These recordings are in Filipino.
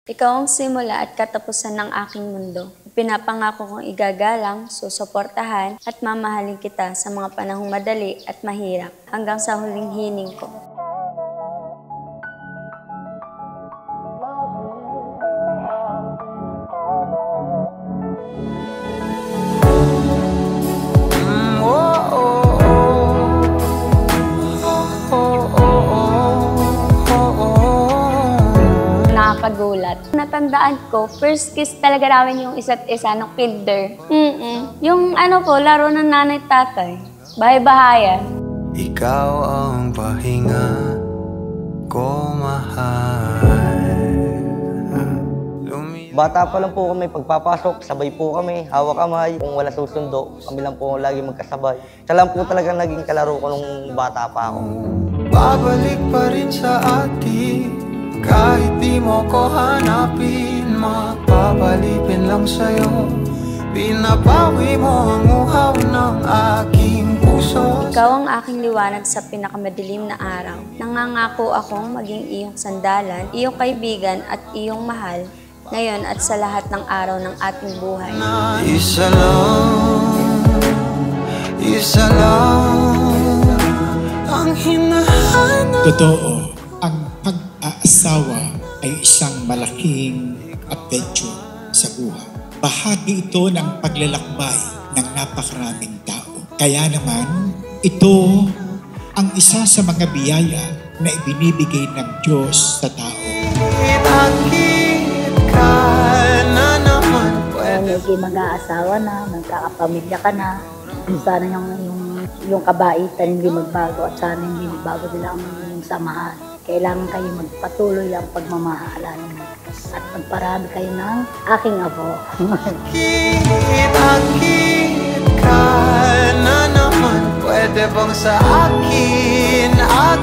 Ikaw ang simula at katapusan ng aking mundo. Pinapangako kong igagalang, susuportahan at mamahalin kita sa mga panahong madali at mahirap hanggang sa huling hining ko. Nakakagulat. Natandaan ko, first kiss talaga namin yung isa't isa ng kinder. Yung laro ng nanay tatay. Bahay-bahayan. Ikaw ang pahinga ko, mahal. Bata pa lang po kami, pagpapasok, sabay po kami, hawak kamay. Kung wala susundo, kami lang po lagi magkasabay. Siya lang po talaga naging kalaro ko nung bata pa ako. Babalik pa rin sa atin, kahit di mo ko hanapin, magpapalipin lang sa'yo. Pinapawi mo ang uhaw ng aking puso. Ikaw ang aking liwanag sa pinakamadilim na araw. Nangangako akong maging iyong sandalan, iyong kaibigan at iyong mahal, ngayon at sa lahat ng araw ng ating buhay. Isa lang ang hinahanap. Totoo, ang pag-aasawa ay isang malaking adventure sa buhay. Bahagi ito ng paglalakbay ng napakaraming tao. Kaya naman, ito ang isa sa mga biyaya na ibinibigay ng Diyos sa tao. Naging mag-aasawa na, magkakapamilya ka na. Sana yung kabaitan hindi magbago at sana hindi magbago din ang yung samahan. Kailangan kayo magpatuloy ang pagmamahalan at magparami kayo ng aking apo. Akit ka na naman, pwede bang sa akin lang?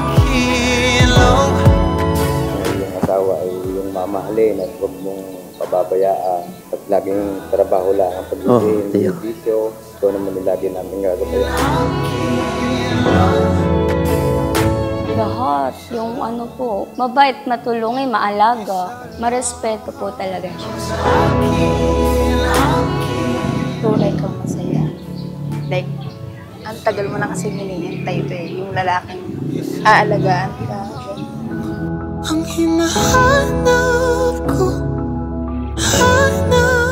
Yung asawa ay yung mamahalin at huwag mong pababayaan at laging trabaho lang ang pag-ibig, bisyo. Ito naman lagi namin gagabayan. Lahat, yung mabait, matulungin, maalaga, marespeto po talaga siya. Tunay kang masaya. Like, ang tagal mo na kasi hinihintay ito yung lalaking aalagaan ka. Ang hinahanap ko,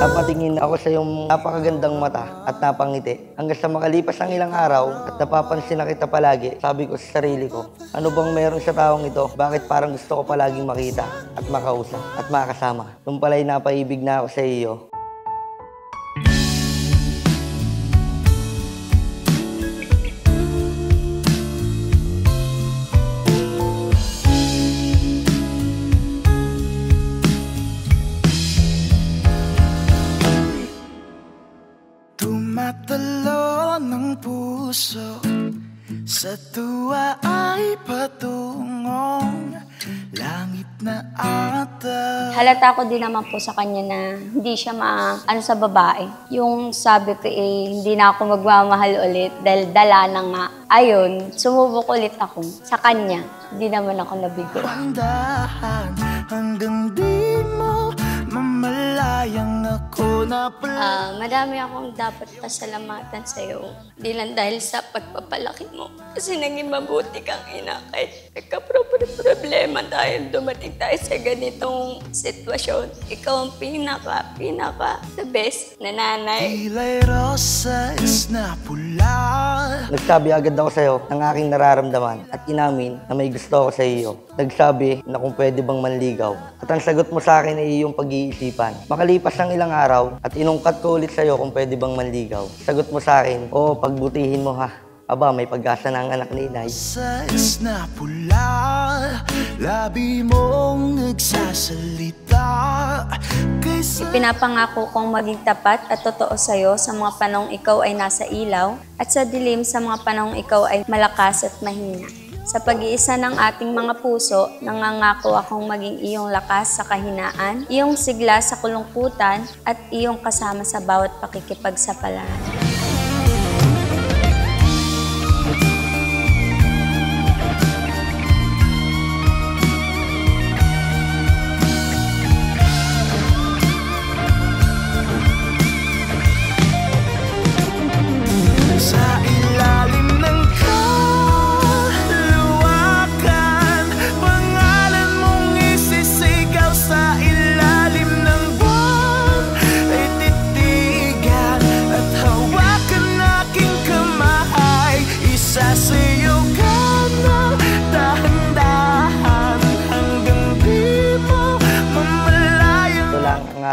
Napatingin ako sa iyong napakagandang mata at napangiti. Hanggang sa makalipas ang ilang araw at napapansin na kita palagi, sabi ko sa sarili ko, ano bang meron sa taong ito? Bakit parang gusto ko palaging makita at makausap at makasama? Nung pala'y napaibig na ako sa iyo. Tumatalo ng puso, sa tuwa ay patungong langit na ata. Halata ko din naman po sa kanya na hindi siya sa babae. Yung sabi ko hindi na ako magmamahal ulit dahil dala na nga. Ayun, sumubok ulit ako sa kanya. Hindi naman ako nabigo. Handahan hanggang di mo mamalayang ako na pala. Madami akong dapat pasalamatan sa'yo. Di lang dahil sa pagpapalaki mo. Kasi naging mabuti kang ina kahit nagka-problema dahil dumating tayo sa ganitong sitwasyon. Ikaw ang pinaka the best na nanay. Kilay rosas na pula. Nagsabi agad ako sa'yo ng aking nararamdaman at inamin na may gusto ako sa iyo. Nagsabi na kung pwede bang manligaw. At ang sagot mo sa akin ay iyong pag-iisipan. Makalipas ang ilang araw at inungkat ko ulit sa'yo kung pwede bang manligaw. Sagot mo sa akin, oo, pagbutihin mo ha. Aba, may pag-asa na ang anak ni inay. Rosas na pula, labi mong nagsasalita. Ipinapangako kong maging tapat at totoo sa'yo sa mga panahong ikaw ay nasa ilaw at sa dilim sa mga panahong ikaw ay malakas at mahina. Sa pag-iisa ng ating mga puso, nangangako akong maging iyong lakas sa kahinaan, iyong sigla sa kulungkutan at iyong kasama sa bawat pakikipagsapalaran.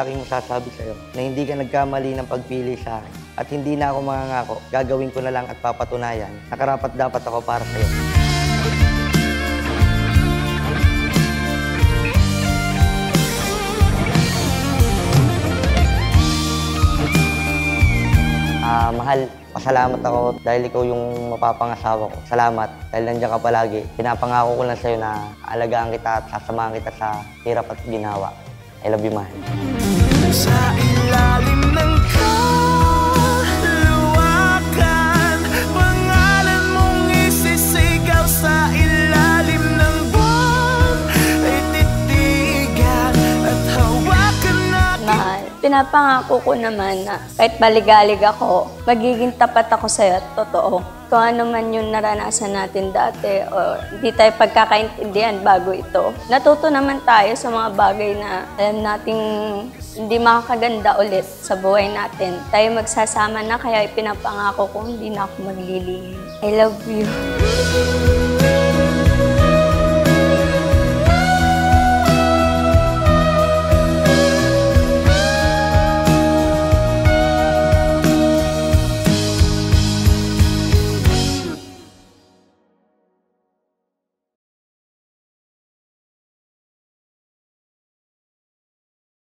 aking masasabi sa'yo na hindi ka nagkamali ng pagpili sa akin. At hindi na ako mangangako, gagawin ko na lang at papatunayan na karapat-dapat ako para sa'yo. Mahal, pasalamat ako dahil ikaw yung mapapangasawa ko. Salamat dahil nandiyan ka palagi. Pinapangako ko lang sa'yo na alagaan kita at sasamahan kita sa hirap at ginawa. I love you, mahal. Sa ilalim ng kaluwakan, pangalan mong isisigaw sa ilalim ng buwan ay titigan at hawakan natin. Mahal, pinapangako ko naman na kahit baligalig ako, magiging tapat ako sa'yo at totoo. Kung ano man yung naranasan natin dati o hindi tayo pagkakaintindihan bago ito. Natuto naman tayo sa mga bagay na alam nating hindi makakaganda ulit sa buhay natin. Tayo magsasama na kaya ipinapangako ko hindi na ako maglilihim. I love you.